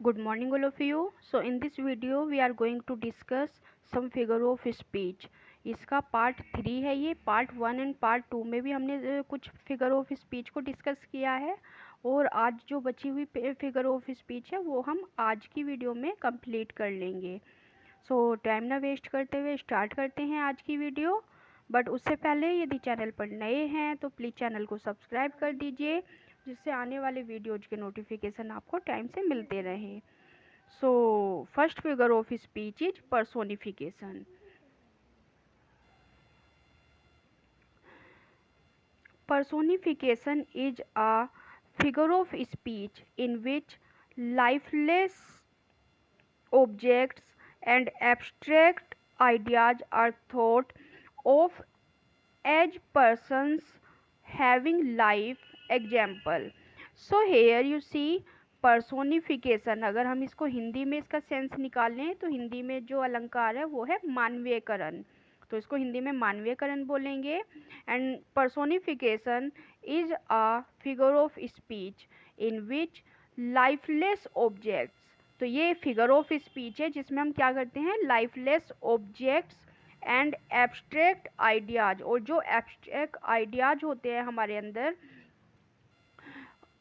Good morning all of you. So in this video we are going to discuss some figure of speech. इसका part 3 है। ये part 1 and part 2 में भी हमने कुछ figure of speech को discuss किया है और आज जो बची हुई फिगर ऑफ स्पीच है वो हम आज की वीडियो में कंप्लीट कर लेंगे। सो टाइम ना वेस्ट करते हुए स्टार्ट करते हैं आज की वीडियो। बट उससे पहले यदि चैनल पर नए हैं तो प्लीज़ चैनल को सब्सक्राइब कर दीजिए, जिससे आने वाले वीडियोज के नोटिफिकेशन आपको टाइम से मिलते रहें। So first figure of speech is personification. Personification is a figure of speech in which lifeless objects and abstract ideas are thought of as persons having life. Example. So here you see personification. अगर हम इसको हिंदी में इसका sense निकालें तो हिंदी में जो अलंकार है वो है मानवीयकरण, तो इसको हिंदी में मानवीयकरण बोलेंगे। And personification is a figure of speech in which lifeless objects, तो ये फिगर ऑफ स्पीच है जिसमें हम क्या करते हैं, lifeless objects and abstract ideas, और जो एब्स्ट्रैक्ट आइडियाज होते हैं हमारे अंदर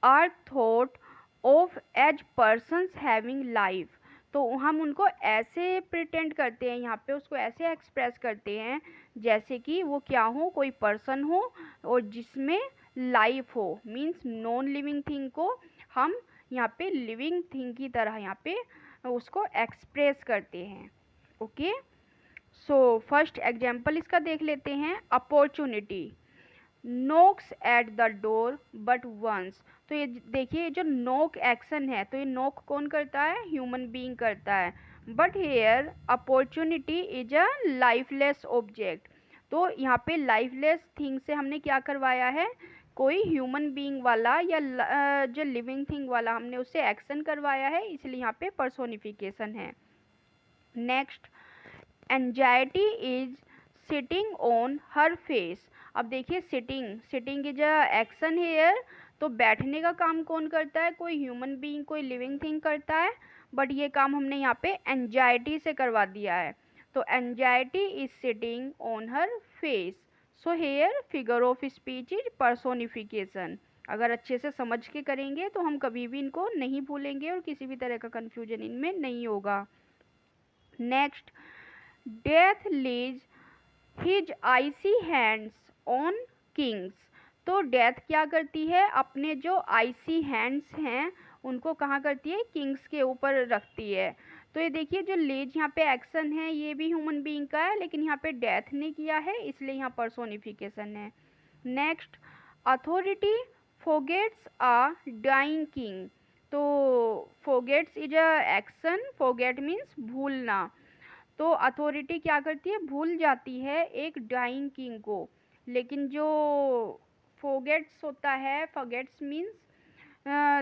are thought of as persons having life, तो हम उनको ऐसे प्रिटेंड करते हैं, यहाँ पे उसको ऐसे एक्सप्रेस करते हैं जैसे कि वो क्या हो, कोई पर्सन हो और जिसमें लाइफ हो। मीन्स नॉन लिविंग थिंग को हम यहाँ पे लिविंग थिंग की तरह यहाँ पे उसको एक्सप्रेस करते हैं। ओके, सो फर्स्ट एग्जाम्पल इसका देख लेते हैं। Opportunity knocks at the door but once, तो ये देखिए जो नोक एक्शन है, तो ये नोक कौन करता है, ह्यूमन बीइंग करता है। But here opportunity is a lifeless object, तो यहाँ पे लाइफलेस थिंग से हमने क्या करवाया है, कोई ह्यूमन बीइंग वाला या जो लिविंग थिंग वाला हमने उससे एक्शन करवाया है, इसलिए यहाँ पे पर्सोनिफिकेशन है। Next, anxiety is sitting on her face. अब देखिए sitting is a action here, तो बैठने का काम कौन करता है, कोई ह्यूमन बीइंग कोई लिविंग थिंग करता है, बट ये काम हमने यहाँ पे एंजाइटी से करवा दिया है। तो anxiety is sitting on her face. So here figure of speech is personification. अगर अच्छे से समझ के करेंगे तो हम कभी भी इनको नहीं भूलेंगे और किसी भी तरह का कन्फ्यूजन इनमें नहीं होगा। Next, death lays his icy hands on kings, तो डेथ क्या करती है, अपने जो आइसी हैंड्स हैं उनको कहाँ करती है, किंग्स के ऊपर रखती है। तो ये देखिए जो लेज यहाँ पे एक्शन है ये भी ह्यूमन बीइंग का है, लेकिन यहाँ पे डेथ ने किया है इसलिए यहाँ पर्सोनिफिकेशन है। Next, authority forgets a dying king, तो forgets is a action, forget means भूलना, तो अथॉरिटी क्या करती है, भूल जाती है एक डाइंग किंग को। लेकिन जो फोगेट्स होता है, forgets means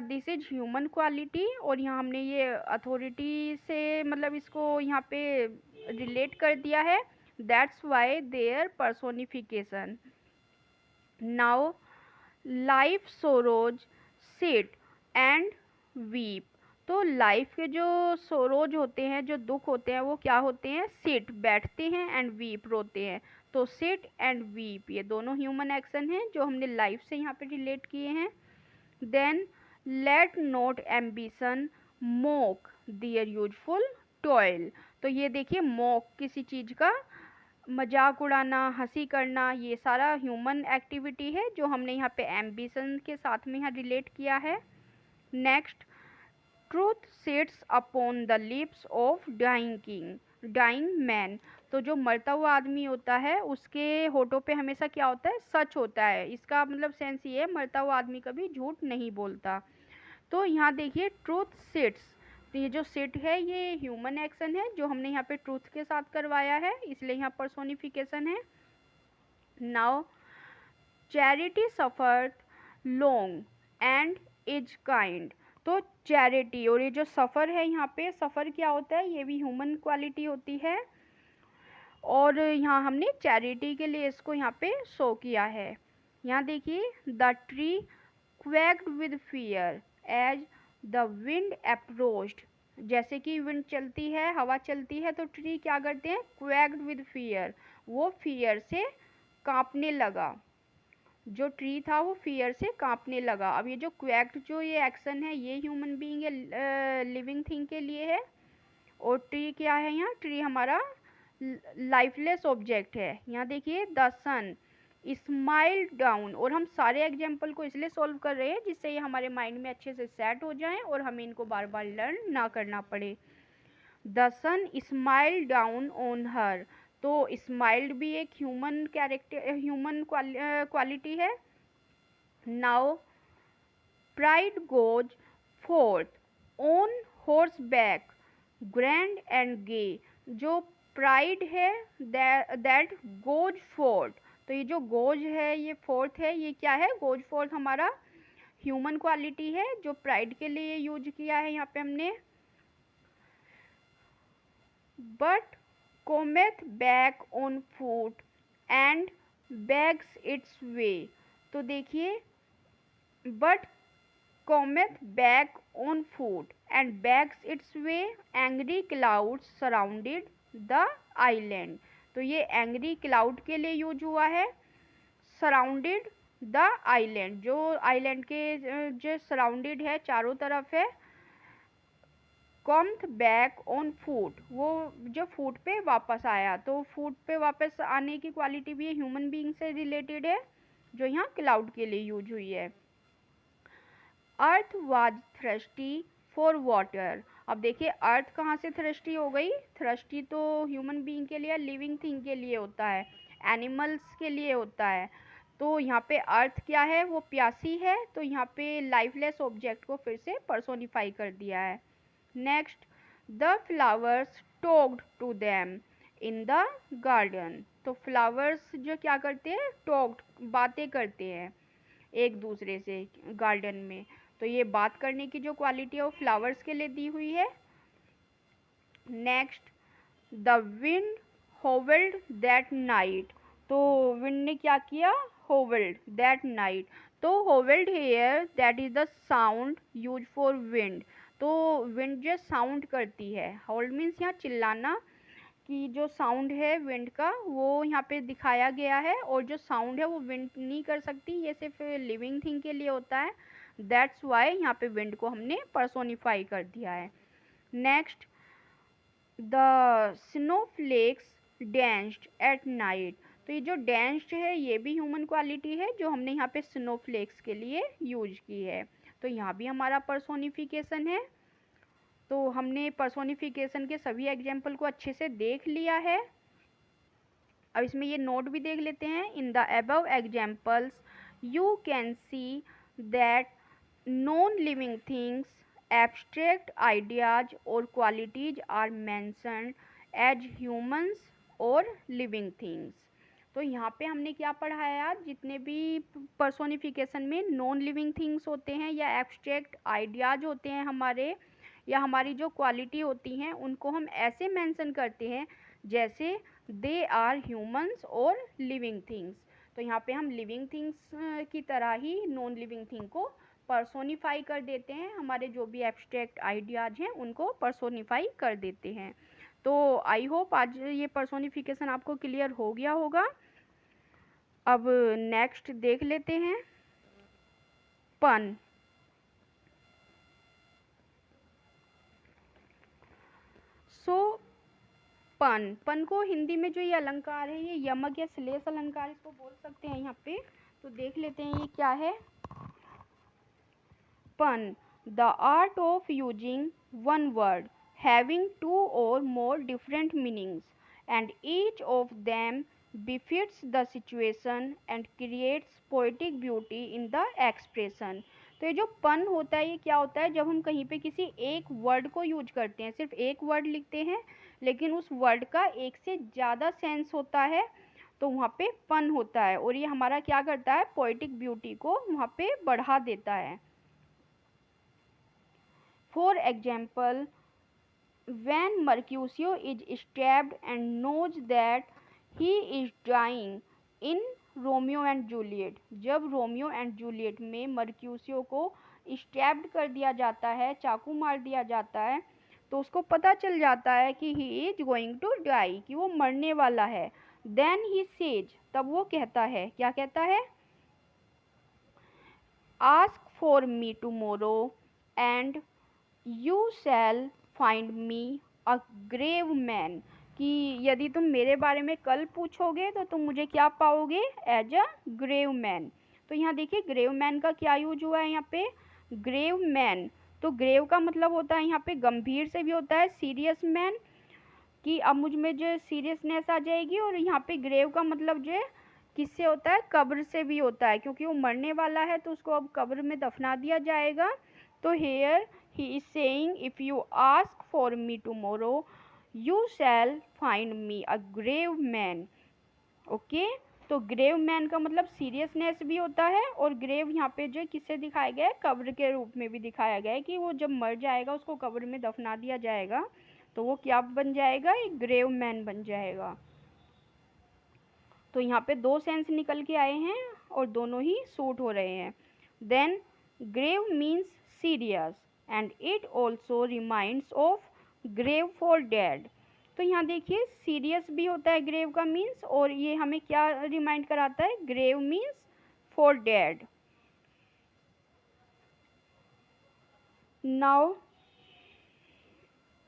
this is human quality, और यहाँ हमने ये अथॉरिटी से मतलब इसको यहाँ पे रिलेट कर दिया है, that's why there personification. Now life sorrows sit and weep, तो लाइफ के जो सोरोज होते हैं, जो दुख होते हैं वो क्या होते हैं, सिट बैठते हैं एंड वीप रोते हैं। तो सिट एंड वीप ये दोनों ह्यूमन एक्शन हैं जो हमने लाइफ से यहाँ पे रिलेट किए हैं। Then let not ambition mock their useful toil, तो ये देखिए मोक किसी चीज़ का मजाक उड़ाना, हंसी करना, ये सारा ह्यूमन एक्टिविटी है जो हमने यहाँ पे एम्बिशन के साथ में यहाँ रिलेट किया है। Next, truth sits upon the lips of dying king dying man, तो जो मरता हुआ आदमी होता है उसके होठों पे हमेशा क्या होता है, सच होता है। इसका मतलब सेंस ये है, मरता हुआ आदमी कभी झूठ नहीं बोलता। तो यहाँ देखिए ट्रूथ सिट्स, तो ये जो सिट है ये ह्यूमन एक्शन है जो हमने यहाँ पे ट्रूथ के साथ करवाया है, इसलिए यहाँ पर्सोनिफिकेशन है। Now charity suffereth long and is kind, तो चैरिटी और ये जो सफ़र है, यहाँ पे सफ़र क्या होता है, ये भी ह्यूमन क्वालिटी होती है, और यहाँ हमने चैरिटी के लिए इसको यहाँ पे शो किया है। यहाँ देखिए the tree quaked with fear as the wind approached, जैसे कि विंड चलती है, हवा चलती है, तो ट्री क्या करते हैं, क्वैक्ड विद फियर, वो फियर से कांपने लगा, जो ट्री था वो फियर से कांपने लगा। अब ये जो क्वैक्ड जो ये एक्शन है ये ह्यूमन बीइंग या लिविंग थिंग के लिए है, और ट्री क्या है, यहाँ ट्री हमारा लाइफलेस ऑब्जेक्ट है। यहाँ देखिए द सन स्माइल डाउन, और हम सारे एग्जाम्पल को इसलिए सॉल्व कर रहे हैं जिससे ये हमारे माइंड में अच्छे से सेट हो जाएं और हमें इनको बार बार लर्न ना करना पड़े। The sun smile down on her, तो स्माइल्ड भी एक ह्यूमन कैरेक्टर, ह्यूमन क्वालिटी है। Now pride goes forth on horseback grand and gay, जो प्राइड है दैट गोज फोर्थ, तो ये जो गोज है ये फोर्थ है, ये क्या है, गोज फोर्थ हमारा ह्यूमन क्वालिटी है जो प्राइड के लिए यूज किया है यहाँ पे हमने। But cometh back on foot and begs its way, तो देखिए but cometh back on foot and begs its way, angry clouds surrounded the island, तो ये angry cloud के लिए यूज हुआ है। surrounded the island, जो आइलैंड के जो सराउंडेड है, चारों तरफ है। कम्थ बैक ऑन फूट, वो जो फूट पे वापस आया, तो फूट पे वापस आने की क्वालिटी भी ह्यूमन बीइंग से रिलेटेड है जो यहाँ क्लाउड के लिए यूज हुई है। अर्थ वाज थ्रस्टी फॉर वाटर, अब देखिए अर्थ कहाँ से थ्रस्टी हो गई, थ्रस्टी तो ह्यूमन बीइंग के लिए, लिविंग थिंग के लिए होता है, एनिमल्स के लिए होता है, तो यहाँ पे अर्थ क्या है, वो प्यासी है, तो यहाँ पे लाइफलेस ऑब्जेक्ट को फिर से पर्सोनिफाई कर दिया है। Next the flowers talked to them in the garden, तो फ्लावर्स जो क्या करते हैं, टॉक्ड, बातें करते हैं एक दूसरे से गार्डन में, तो ये बात करने की जो क्वालिटी है वो फ्लावर्स के लिए दी हुई है। Next the wind howled that night, तो विंड ने क्या किया, होवेल्ड दैट नाइट, तो howled here that is the sound use for wind, तो विंड जो साउंड करती है, होल्ड मीन्स यहाँ चिल्लाना, कि जो साउंड है विंड का वो यहाँ पे दिखाया गया है, और जो साउंड है वो विंड नहीं कर सकती, ये सिर्फ लिविंग थिंग के लिए होता है, दैट्स वाई यहाँ पे विंड को हमने पर्सोनिफाई कर दिया है। Next the snowflakes densed at night, तो ये जो डेंस्ड है ये भी ह्यूमन क्वालिटी है जो हमने यहाँ पे स्नोफ्लेक्स के लिए यूज की है, तो यहाँ भी हमारा पर्सोनिफिकेशन है। तो हमने पर्सोनिफिकेशन के सभी एग्जाम्पल को अच्छे से देख लिया है। अब इसमें ये नोट भी देख लेते हैं। In the above examples you can see that non living things, abstract ideas और qualities are mentioned as humans और लिविंग थिंग्स, तो यहाँ पे हमने क्या पढ़ाया, जितने भी पर्सोनिफिकेशन में नॉन लिविंग थिंग्स होते हैं या एब्स्ट्रैक्ट आइडियाज होते हैं हमारे, या हमारी जो क्वालिटी होती हैं उनको हम ऐसे मेंशन करते हैं जैसे दे आर ह्यूमंस और लिविंग थिंग्स, तो यहाँ पे हम लिविंग थिंग्स की तरह ही नॉन लिविंग थिंग को पर्सोनिफाई कर देते हैं, हमारे जो भी एब्स्ट्रैक्ट आइडियाज हैं उनको पर्सोनिफाई कर देते हैं। तो आई होप आज ये पर्सोनिफिकेशन आपको क्लियर हो गया होगा। अब नेक्स्ट देख लेते हैं पन। सो पन को हिंदी में जो ये अलंकार है, ये यमक या श्लेष अलंकार इसको बोल सकते हैं यहाँ पे, तो देख लेते हैं ये क्या है। Pun the art of using one word having two or more different meanings and each of them befits the situation and creates poetic beauty in the expression, तो ये जो पन होता है ये क्या होता है, जब हम कहीं पे किसी एक वर्ड को यूज करते हैं, सिर्फ एक वर्ड लिखते हैं लेकिन उस वर्ड का एक से ज़्यादा सेंस होता है, तो वहाँ पे पन होता है, और ये हमारा क्या करता है, पोएटिक ब्यूटी को वहाँ पे बढ़ा देता है। For example when Mercutio is stabbed and knows that he is dying in Romeo and Juliet, जब रोमियो एंड जूलियट में मर्क्यूसियो को स्टैब्ड कर दिया जाता है, चाकू मार दिया जाता है, तो उसको पता चल जाता है कि he is going to die, कि वो मरने वाला है। देन ही सेज, तब वो कहता है, क्या कहता है, ask for me tomorrow and you shall find me a grave man, कि यदि तुम मेरे बारे में कल पूछोगे तो तुम मुझे क्या पाओगे, एज अ ग्रेव मैन। तो यहाँ देखिए ग्रेव मैन का क्या यूज हुआ है यहाँ पे, ग्रेव मैन। तो ग्रेव का मतलब होता है यहाँ पे गंभीर से भी होता है सीरियस मैन, कि अब मुझ में जो सीरियसनेस आ जाएगी, और यहाँ पे ग्रेव का मतलब जो है किससे होता है, कब्र से भी होता है, क्योंकि वो मरने वाला है तो उसको अब कब्र में दफना दिया जाएगा। तो here he is saying if you ask for me tomorrow you shall find me a grave man. Okay, तो ग्रेव मैन का मतलब सीरियसनेस भी होता है, और ग्रेव यहाँ पे जो किससे दिखाया गया है, कब्र के रूप में भी दिखाया गया है, कि वो जब मर जाएगा उसको कब्र में दफना दिया जाएगा, तो वो क्या बन जाएगा, एक ग्रेव मैन बन जाएगा। तो यहाँ पे दो सेंस निकल के आए हैं और दोनों ही सूट हो रहे हैं। Then grave means serious and it also reminds of grave for dead. तो यहाँ देखिए सीरियस भी होता है ग्रेव का मीन्स, और ये हमें क्या रिमाइंड कराता है, grave means for dead. Now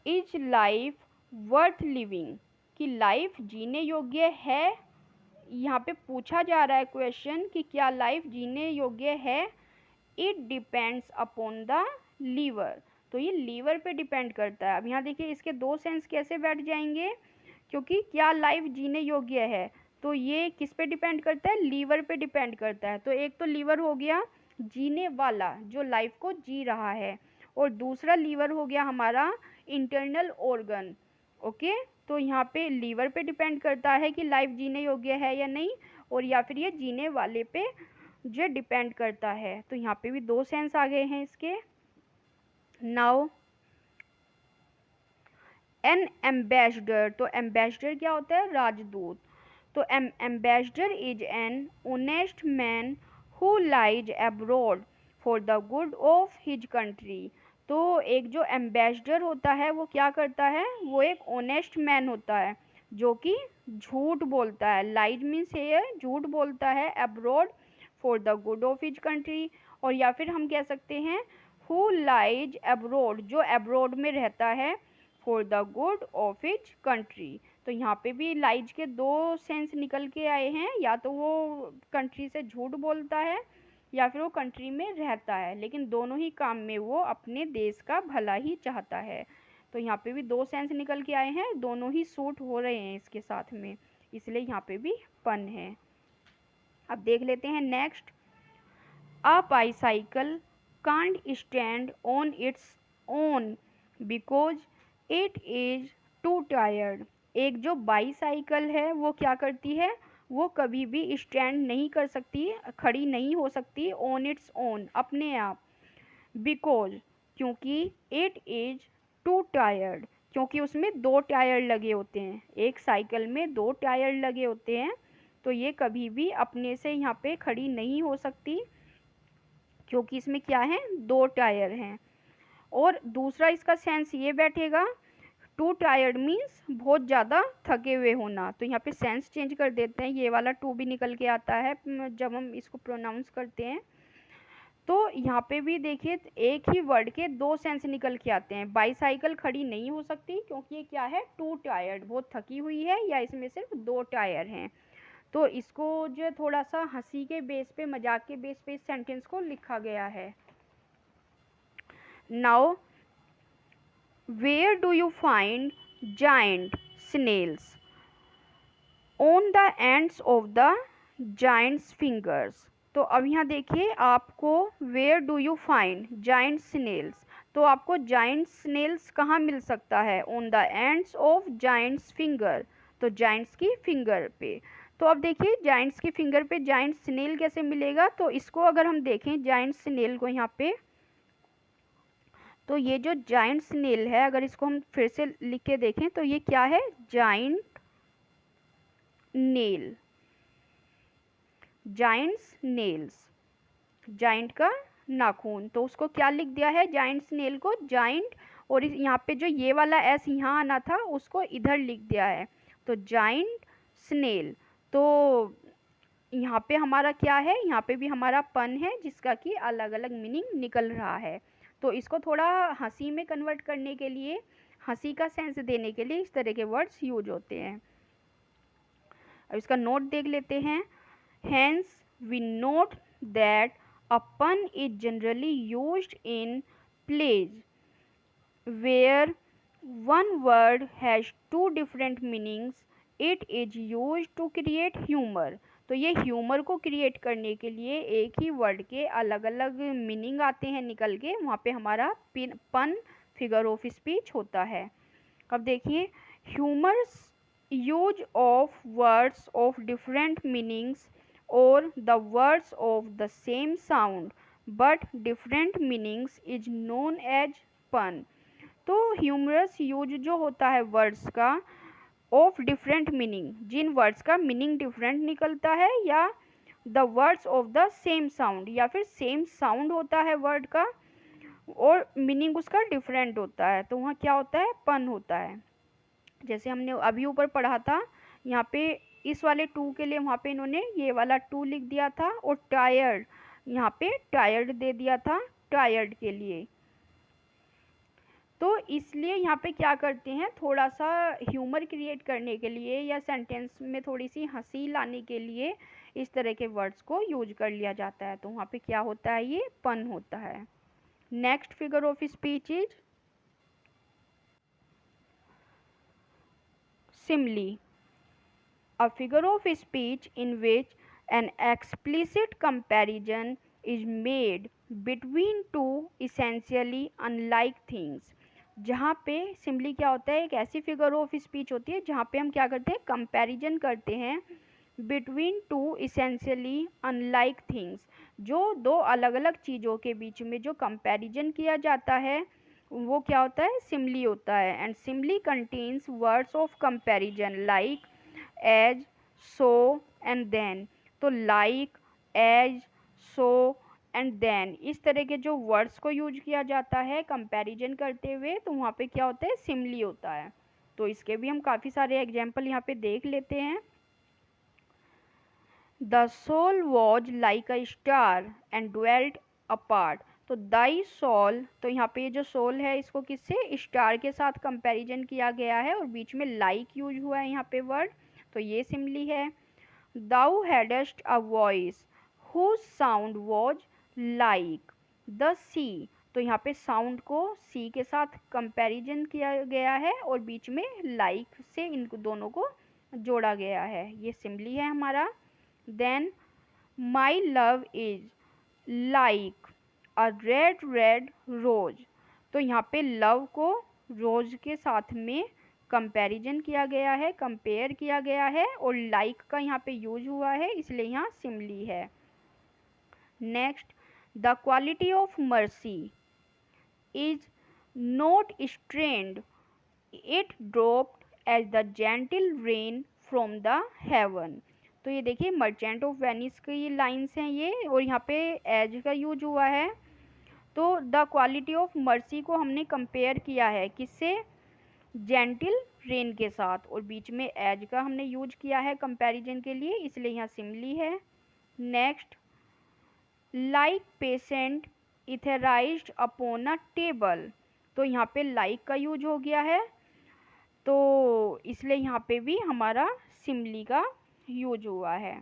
is life worth living, कि लाइफ जीने योग्य है, यहाँ पे पूछा जा रहा है क्वेश्चन कि क्या लाइफ जीने योग्य है। It depends upon the liver, तो ये लीवर पे डिपेंड करता है। अब यहाँ देखिए इसके दो सेंस कैसे बैठ जाएंगे, क्योंकि क्या लाइफ जीने योग्य है, तो ये किस पे डिपेंड करता है, लीवर पे डिपेंड करता है। तो एक तो लीवर हो गया जीने वाला, जो लाइफ को जी रहा है, और दूसरा लीवर हो गया हमारा इंटरनल ऑर्गन। ओके, तो यहाँ पे लीवर पे डिपेंड करता है कि लाइफ जीने योग्य है या नहीं, और या फिर ये जीने वाले पे जो डिपेंड करता है। तो यहाँ पे भी दो सेंस आ गए हैं इसके। नाउ एन एम्बेसडर, तो एम्बेसडर क्या होता है, राजदूत। तो ambassador is an honest man who lies abroad for the good of his country. तो एक जो एम्बेसडर होता है वो क्या करता है, वो एक ऑनेस्ट मैन होता है जो कि झूठ बोलता है, लाइज मीन्स है झूठ बोलता है, abroad for the good of his country. और या फिर हम कह सकते हैं हु लाइज अब्रॉड, जो अब्रॉड में रहता है, for the good of his country. तो यहाँ पे भी लाइज के दो सेंस निकल के आए हैं, या तो वो कंट्री से झूठ बोलता है या फिर वो कंट्री में रहता है, लेकिन दोनों ही काम में वो अपने देश का भला ही चाहता है। तो यहाँ पे भी दो सेंस निकल के आए हैं, दोनों ही सूट हो रहे हैं इसके साथ में, इसलिए यहाँ पे भी पन है। अब देख लेते हैं next. A bicycle can't stand on its own because it is to tired. एक जो बाईसाइकिल है वो क्या करती है, वो कभी भी स्टैंड नहीं कर सकती, खड़ी नहीं हो सकती ऑन इट्स ओन, अपने आप। बिकॉज, क्योंकि इट इज टू टायर्ड, क्योंकि उसमें दो टायर लगे होते हैं, एक साइकिल में दो टायर लगे होते हैं, तो ये कभी भी अपने से यहाँ पे खड़ी नहीं हो सकती, क्योंकि इसमें क्या है, दो टायर हैं। और दूसरा इसका सेंस ये बैठेगा, टू टायर्ड मीन्स बहुत ज़्यादा थके हुए होना। तो यहाँ पे सेंस चेंज कर देते हैं, ये वाला टू भी निकल के आता है जब हम इसको प्रोनाउंस करते हैं। तो यहाँ पे भी देखिए एक ही वर्ड के दो सेंस निकल के आते हैं। बाईसाइकिल खड़ी नहीं हो सकती क्योंकि ये क्या है, टू टायर्ड, बहुत थकी हुई है, या इसमें सिर्फ दो टायर हैं। तो इसको जो थोड़ा सा हंसी के बेस पे, मजाक के बेस पे इस सेंटेंस को लिखा गया है। Now where do you find giant snails on the ends of the giants fingers. तो अब यहाँ देखिए आपको where do you find giant snails, तो आपको जाइंट स्नेल्स कहाँ मिल सकता है, on the ends of giants finger, तो जाइंट्स की फिंगर पे। तो अब देखिए जाइंट्स की फिंगर पे जाइंट स्नेल कैसे मिलेगा, तो इसको अगर हम देखें जाइंट स्नेल को यहाँ पे, तो ये जो जाइंट स्नेल है अगर इसको हम फिर से लिख के देखें तो ये क्या है, giant nail, Giants nails, giant का नाखून, तो उसको क्या लिख दिया है, जाइंट स्नेल को जाइंट, और यहाँ पे जो ये वाला एस यहाँ आना था उसको इधर लिख दिया है, तो जाइंट स्नेल। तो यहाँ पे हमारा क्या है, यहाँ पे भी हमारा पन है जिसका कि अलग अलग मीनिंग निकल रहा है। तो इसको थोड़ा हंसी में कन्वर्ट करने के लिए, हंसी का सेंस देने के लिए इस तरह के वर्ड्स यूज होते हैं। अब इसका नोट देख लेते हैं। Hence, we note that a pun is generally used in plays where one word has two different meanings. It is used to create humor. तो ये ह्यूमर को क्रिएट करने के लिए एक ही वर्ड के अलग अलग मीनिंग आते हैं निकल के, वहाँ पे हमारा पन फिगर ऑफ स्पीच होता है। अब देखिए, humours use of words of different meanings or the words of the same sound but different meanings is known as pun। तो ह्यूमरस यूज जो होता है वर्ड्स का ऑफ डिफरेंट मीनिंग, जिन वर्ड्स का मीनिंग डिफरेंट निकलता है, या the words of the same sound, या फिर सेम साउंड होता है वर्ड का और मीनिंग उसका डिफरेंट होता है, तो वहाँ क्या होता है, पन होता है। जैसे हमने अभी ऊपर पढ़ा था, यहाँ पे इस वाले टू के लिए वहाँ पे इन्होंने ये वाला टू लिख दिया था, और टायर्ड यहाँ पे टायर्ड दे दिया था टायर्ड के लिए। तो इसलिए यहाँ पे क्या करते हैं, थोड़ा सा ह्यूमर क्रिएट करने के लिए या सेंटेंस में थोड़ी सी हंसी लाने के लिए इस तरह के वर्ड्स को यूज कर लिया जाता है, तो वहाँ पे क्या होता है, ये पन होता है। Next figure of speech is simile, a figure of speech in which an explicit comparison is made between two essentially unlike things। जहाँ पे सिम्बली क्या होता है, एक ऐसी फिगर ऑफ स्पीच होती है जहाँ पे हम क्या करते हैं, कंपैरिजन करते हैं between two essentially unlike things. जो दो अलग अलग चीज़ों के बीच में जो कंपैरिजन किया जाता है वो क्या होता है, सिम्बली होता है। And simile contains words of comparison like as, so and then. तो like, as, so and then, इस तरह के जो वर्ड्स को यूज किया जाता है कंपैरिजन करते हुए, तो वहाँ पे क्या होता है, सिम्बली होता है। तो इसके भी हम काफ़ी सारे एग्जाम्पल यहाँ पे देख लेते हैं। The soul was like a star and dwelt apart. तो दाई सोल, तो यहाँ पे ये जो सोल है इसको किससे, स्टार के साथ कंपैरिजन किया गया है, और बीच में लाइक यूज हुआ है यहाँ पे वर्ड, तो ये सिम्बली है। Thou hadst a voice whose sound was like the sea. तो यहाँ पे साउंड को सी के साथ कंपैरिजन किया गया है और बीच में लाइक से इन दोनों को जोड़ा गया है, ये सिम्बली है हमारा। Then my love is like a red red rose. तो यहाँ पे लव को रोज के साथ में कंपैरिजन किया गया है, कंपेयर किया गया है, और लाइक का यहाँ पे यूज हुआ है, इसलिए यहाँ सिम्बली है। Next, the quality of mercy is not strained, it dropped as the gentle rain from the heaven. तो ये देखिए मर्चेंट ऑफ वेनिस की लाइन्स हैं ये, और यहाँ पे एज का यूज हुआ है। तो द क्वालिटी ऑफ मर्सी को हमने कंपेयर किया है किससे, जेंटिल रेन के साथ, और बीच में एज का हमने यूज किया है कंपैरिजन के लिए, इसलिए यहाँ सिम्बली है। Next, like patient etherised upon a table. तो यहाँ पे लाइक का यूज हो गया है, तो इसलिए यहाँ पे भी हमारा सिम्बली का यूज हुआ है।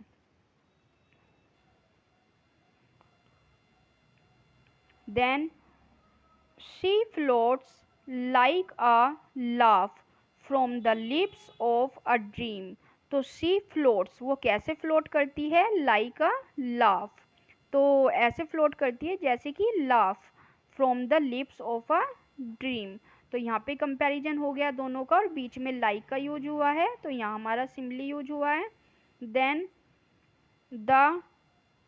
Then she floats like a laugh from the lips of a dream. तो शी फ्लोट्स, वो कैसे फ्लोट करती है, लाइक अ लाफ, तो ऐसे फ्लोट करती है जैसे कि laugh from the lips of a dream. तो यहाँ पे कंपैरिजन हो गया दोनों का, और बीच में लाइक का यूज हुआ है, तो यहाँ हमारा सिम्बली यूज हुआ है। Then the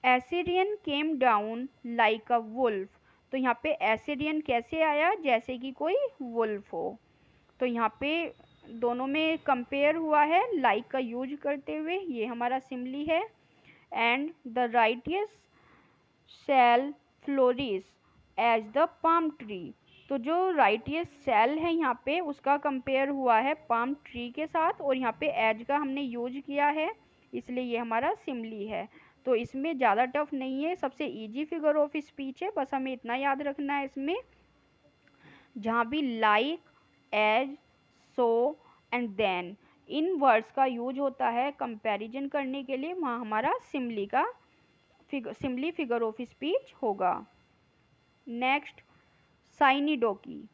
Assyrian came down like a wolf. तो यहाँ पे एसिरियन कैसे आया, जैसे कि कोई वुल्फ हो, तो यहाँ पे दोनों में कंपेयर हुआ है लाइक का यूज करते हुए, ये हमारा सिम्बली है। And the righteous shall flourish as the palm tree. तो जो राइटियस सेल है यहाँ पे उसका कंपेयर हुआ है पाम ट्री के साथ, और यहाँ पे एज का हमने यूज किया है, इसलिए ये हमारा सिमली है। तो इसमें ज़्यादा टफ नहीं है, सबसे इजी फिगर ऑफ स्पीच है, बस हमें इतना याद रखना है इसमें, जहाँ भी like, as, so and then in words का यूज होता है कंपैरिजन करने के लिए, वहाँ हमारा सिमली फिगर ऑफ स्पीच होगा। Next, synecdoche.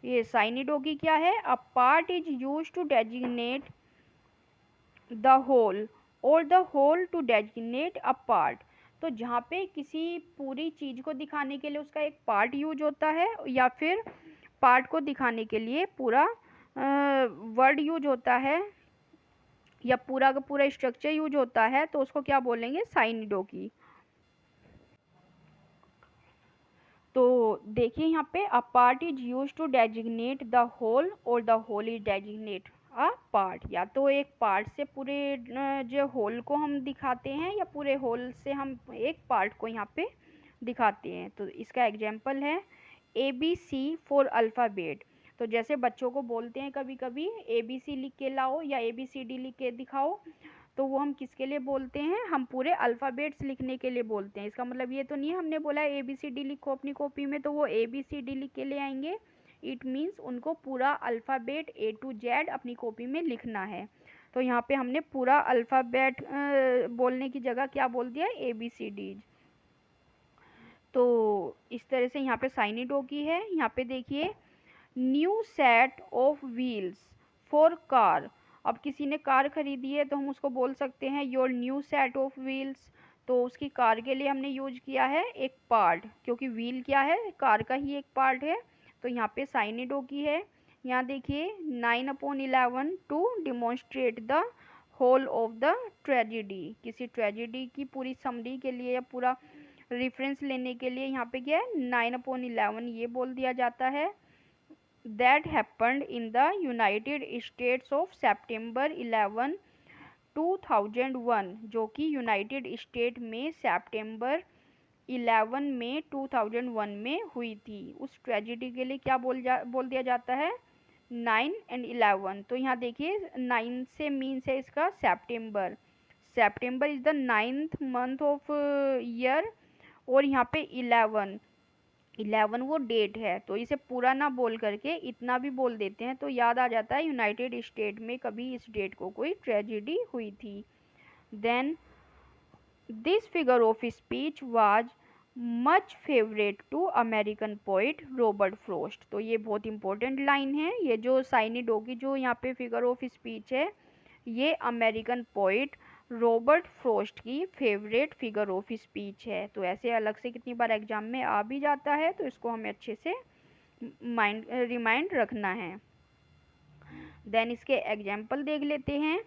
ये साइनिडोकी क्या है? A part is use to designate the whole or the whole to designate a part. तो जहाँ पे किसी पूरी चीज को दिखाने के लिए उसका एक पार्ट यूज होता है, या फिर पार्ट को दिखाने के लिए पूरा वर्ड यूज होता है, या पूरा का पूरा स्ट्रक्चर यूज होता है, तो उसको क्या बोलेंगे? साइनिडोकी। तो देखिए यहाँ पे a part is use to designate the whole or the whole is designate a part. या तो एक पार्ट से पूरे जो होल को हम दिखाते हैं, या पूरे होल से हम एक पार्ट को यहाँ पे दिखाते हैं। तो इसका एग्जांपल है ABC फॉर अल्फ़ाबेट। तो जैसे बच्चों को बोलते हैं कभी कभी ABC लिख के लाओ या ABCD लिख के दिखाओ, तो वो हम किसके लिए बोलते हैं? हम पूरे अल्फ़ाबेट्स लिखने के लिए बोलते हैं। इसका मतलब ये तो नहीं है हमने बोला ABCD लिखो अपनी कॉपी में तो वो ABCD लिख के ले आएंगे। इट मीन्स उनको पूरा अल्फ़ाबेट A to Z अपनी कॉपी में लिखना है। तो यहाँ पे हमने पूरा अल्फ़ाबेट बोलने की जगह क्या बोल दिया? ABCD। तो इस तरह से यहाँ पे साइनिडोकी है। यहाँ पे देखिए new set of wheels for car. अब किसी ने कार खरीदी है तो हम उसको बोल सकते हैं your new set of wheels. तो उसकी कार के लिए हमने यूज किया है एक पार्ट, क्योंकि व्हील क्या है? कार का ही एक पार्ट है। तो यहाँ पे साइनिडोकी है। यहाँ देखिए 9/11 to demonstrate the whole of the tragedy. किसी ट्रेजिडी की पूरी समरी के लिए या पूरा रेफरेंस लेने के लिए यहाँ पे क्या है? 9/11 ये बोल दिया जाता है। that happened in the United States of September 11, 2001, जो कि यूनाइटेड स्टेट में सितंबर 11 में 2001 में हुई थी। उस ट्रेजिडी के लिए क्या बोल दिया जाता है? 9 and 11। तो यहाँ देखिए 9 से मीन्स है इसका सितंबर। September is the 9th month of year, और यहाँ पे 11 वो डेट है। तो इसे पूरा ना बोल करके इतना भी बोल देते हैं तो याद आ जाता है यूनाइटेड स्टेट में कभी इस डेट को कोई ट्रेजिडी हुई थी। Then this figure of speech was much favourite to American poet Robert Frost. तो ये बहुत इंपॉर्टेंट लाइन है। ये जो साइनिडोकी जो यहाँ पे फिगर ऑफ स्पीच है, ये अमेरिकन पोइट रॉबर्ट फ्रॉस्ट की फेवरेट फिगर ऑफ स्पीच है। तो ऐसे अलग से कितनी बार एग्जाम में आ भी जाता है, तो इसको हमें अच्छे से रिमाइंड रखना है। देन इसके एग्जाम्पल देख लेते हैं।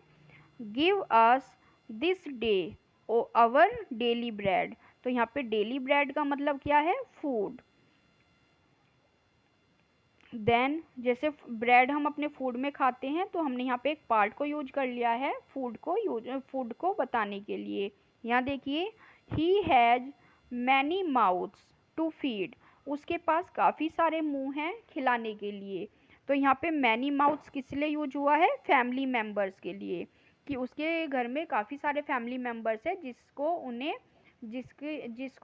Give us this day o our daily bread. तो यहाँ पे डेली ब्रेड का मतलब क्या है? फूड। देन जैसे ब्रेड हम अपने फूड में खाते हैं, तो हमने यहाँ पे एक पार्ट को यूज कर लिया है फूड को बताने के लिए। यहाँ देखिए he has many mouths to feed. उसके पास काफ़ी सारे मुंह हैं खिलाने के लिए। तो यहाँ पे मैनी माउथ्स किस लिए यूज हुआ है? फैमिली मेम्बर्स के लिए, कि उसके घर में काफ़ी सारे फैमिली मेम्बर्स हैं जिसको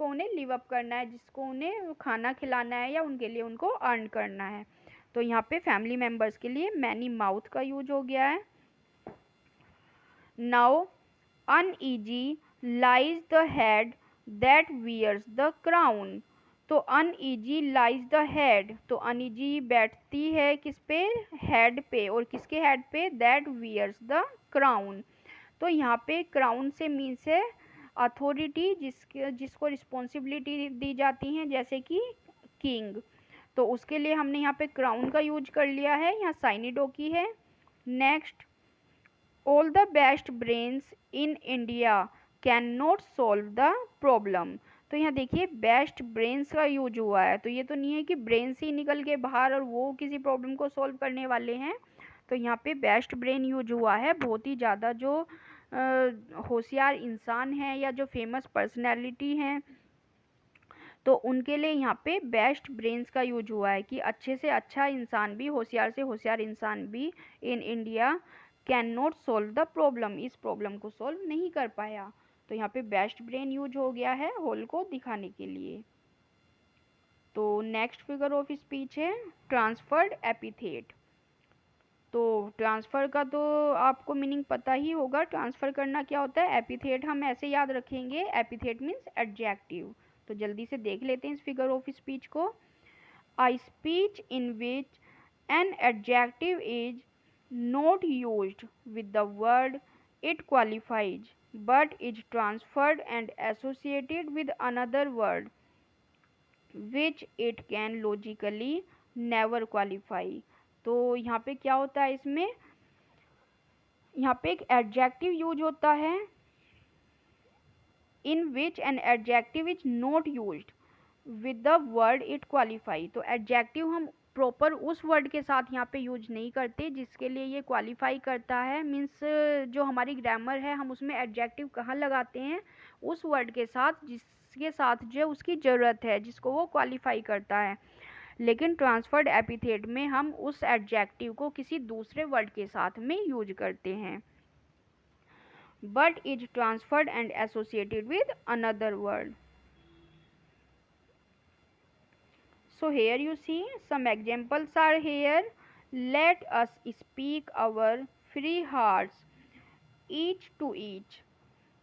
उन्हें लिव अप करना है, जिसको उन्हें खाना खिलाना है, या उनके लिए उनको अर्न करना है। तो यहाँ पे फैमिली मेम्बर्स के लिए मैनी माउथ का यूज हो गया है। Now uneasy lies the head that wears the crown. तो अनईजी लाइज द हेड, तो अनईजी बैठती है किस पे? हेड पे। और किसके हेड पे? That wears the crown. तो यहाँ पे क्राउन से मीन्स है अथॉरिटी, जिसको रिस्पॉन्सिबिलिटी दी जाती हैं, जैसे कि किंग। तो उसके लिए हमने यहाँ पे क्राउन का यूज कर लिया है। यहाँ साइनिडोकी है। Next, all the best brains in India can not solve the problem. तो यहाँ देखिए बेस्ट ब्रेन्स का यूज हुआ है। तो ये तो नहीं है कि ब्रेन्स ही निकल के बाहर और वो किसी प्रॉब्लम को सॉल्व करने वाले हैं। तो यहाँ पे बेस्ट ब्रेन यूज हुआ है। बहुत ही ज़्यादा जो होशियार इंसान हैं या जो फेमस पर्सनैलिटी हैं, तो उनके लिए यहाँ पे बेस्ट ब्रेन्स का यूज हुआ है कि अच्छे से अच्छा इंसान भी, होशियार से होशियार इंसान भी in India can not solve the problem, इस प्रॉब्लम को सोल्व नहीं कर पाया। तो यहाँ पे बेस्ट ब्रेन यूज हो गया है होल को दिखाने के लिए। तो नेक्स्ट फिगर ऑफ स्पीच है ट्रांसफर्ड एपिथेट। तो ट्रांसफ़र का तो आपको मीनिंग पता ही होगा, ट्रांसफ़र करना क्या होता है। एपिथेट हम ऐसे याद रखेंगे, एपिथेट मीन्स एडजेक्टिव। तो जल्दी से देख लेते हैं इस फिगर ऑफ स्पीच को। A speech in which an adjective is not used with the word it qualifies but is transferred and associated with another word which it can logically never qualify. तो यहाँ पे क्या होता है, इसमें यहाँ पे एक एडजेक्टिव यूज होता है in which an adjective is not used with the word it qualify. तो एडजेक्टिव हम प्रॉपर उस वर्ड के साथ यहाँ पे यूज नहीं करते जिसके लिए ये क्वालिफाई करता है। मीन्स जो हमारी ग्रामर है हम उसमें एडजेक्टिव कहाँ लगाते हैं, उस वर्ड के साथ जिसके साथ जो उसकी ज़रूरत है, जिसको वो क्वालिफाई करता है। लेकिन ट्रांसफर्ड एपिथेट में हम उस एडजेक्टिव को किसी दूसरे वर्ड के साथ में यूज करते हैं, but is transferred and associated with another word. So here you see some examples are here. Let us speak our free hearts each to each.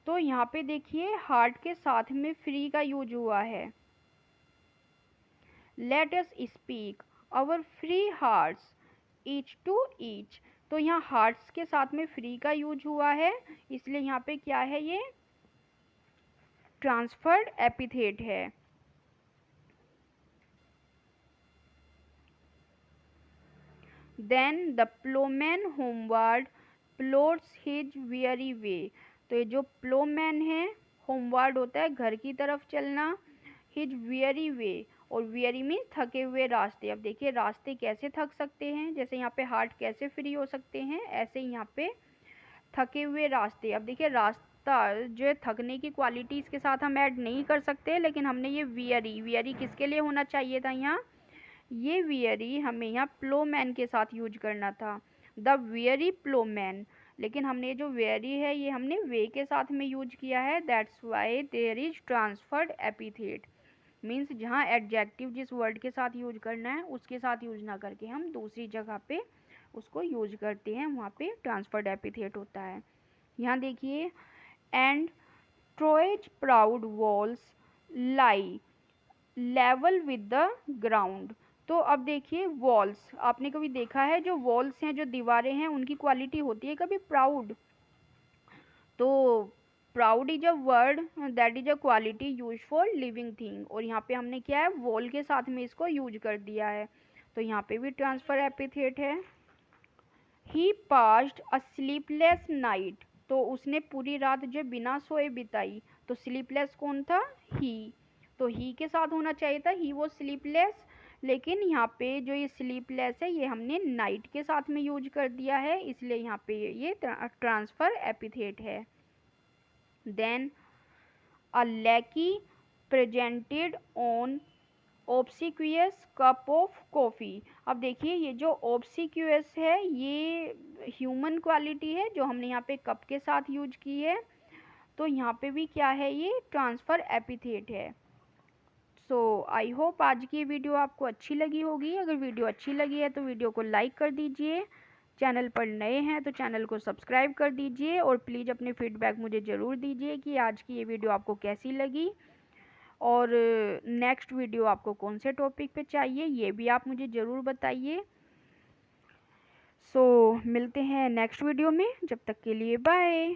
तो यहाँ पे देखिए हार्ट के साथ में फ्री का यूज हुआ है। Let us speak our free hearts each to each. तो यहाँ हार्ट्स के साथ में फ्री का यूज हुआ है, इसलिए यहाँ पे क्या है, ये ट्रांसफर्ड एपिथेट है। Then the ploughman homeward plods his weary way. तो ये जो प्लोमैन है, होमवर्ड होता है घर की तरफ चलना, हिज weary way, और weary मीन्स थके हुए रास्ते। अब देखिए रास्ते कैसे थक सकते हैं, जैसे यहाँ पे हार्ट कैसे फ्री हो सकते हैं, ऐसे ही यहाँ पे थके हुए रास्ते। अब देखिए रास्ता जो है थकने की क्वालिटी इसके साथ हम ऐड नहीं कर सकते, लेकिन हमने ये weary किसके लिए होना चाहिए था, यहाँ ये weary हमें यहाँ प्लोमैन के साथ यूज करना था, द weary प्लोमैन। लेकिन हमने जो weary है ये हमने वे के साथ में यूज किया है, that's why there is transferred epithet. Means जहाँ एडजेक्टिव जिस वर्ड के साथ यूज करना है उसके साथ यूज ना करके हम दूसरी जगह पे उसको यूज करते हैं, वहाँ पे ट्रांसफर्ड एपिथेट होता है। यहाँ देखिए and Troy's proud walls lie level with the ground. तो अब देखिए वॉल्स, आपने कभी देखा है जो वॉल्स हैं, जो दीवारें हैं, उनकी क्वालिटी होती है कभी प्राउड। तो proud is a word that is a quality use for living thing, और यहाँ पे हमने क्या है वॉल के साथ में इसको यूज कर दिया है, तो यहाँ पे भी ट्रांसफर एपिथेट है। ही पास्ड अ स्लीपलेस नाइट। तो उसने पूरी रात जो बिना सोए बिताई, तो स्लीपलेस कौन था, ही। तो ही के साथ होना चाहिए था, ही वो स्लीपलेस, लेकिन यहाँ पे जो ये स्लीपलेस है ये हमने नाइट के साथ में यूज कर दिया है, इसलिए यहाँ पे ये ट्रांसफर एपिथेट है। Then a lackey presented on obsequious cup of coffee. अब देखिए ये जो ऑब्सिक्यूअस है ये ह्यूमन क्वालिटी है जो हमने यहाँ पे कप के साथ यूज की है, तो यहाँ पे भी क्या है, ये ट्रांसफर एपिथेट है। सो आई होप आज की वीडियो आपको अच्छी लगी होगी। अगर वीडियो अच्छी लगी है तो वीडियो को लाइक कर दीजिए, चैनल पर नए हैं तो चैनल को सब्सक्राइब कर दीजिए, और प्लीज़ अपने फीडबैक मुझे ज़रूर दीजिए कि आज की ये वीडियो आपको कैसी लगी, और नेक्स्ट वीडियो आपको कौन से टॉपिक पे चाहिए ये भी आप मुझे ज़रूर बताइए। सो मिलते हैं नेक्स्ट वीडियो में, जब तक के लिए बाय।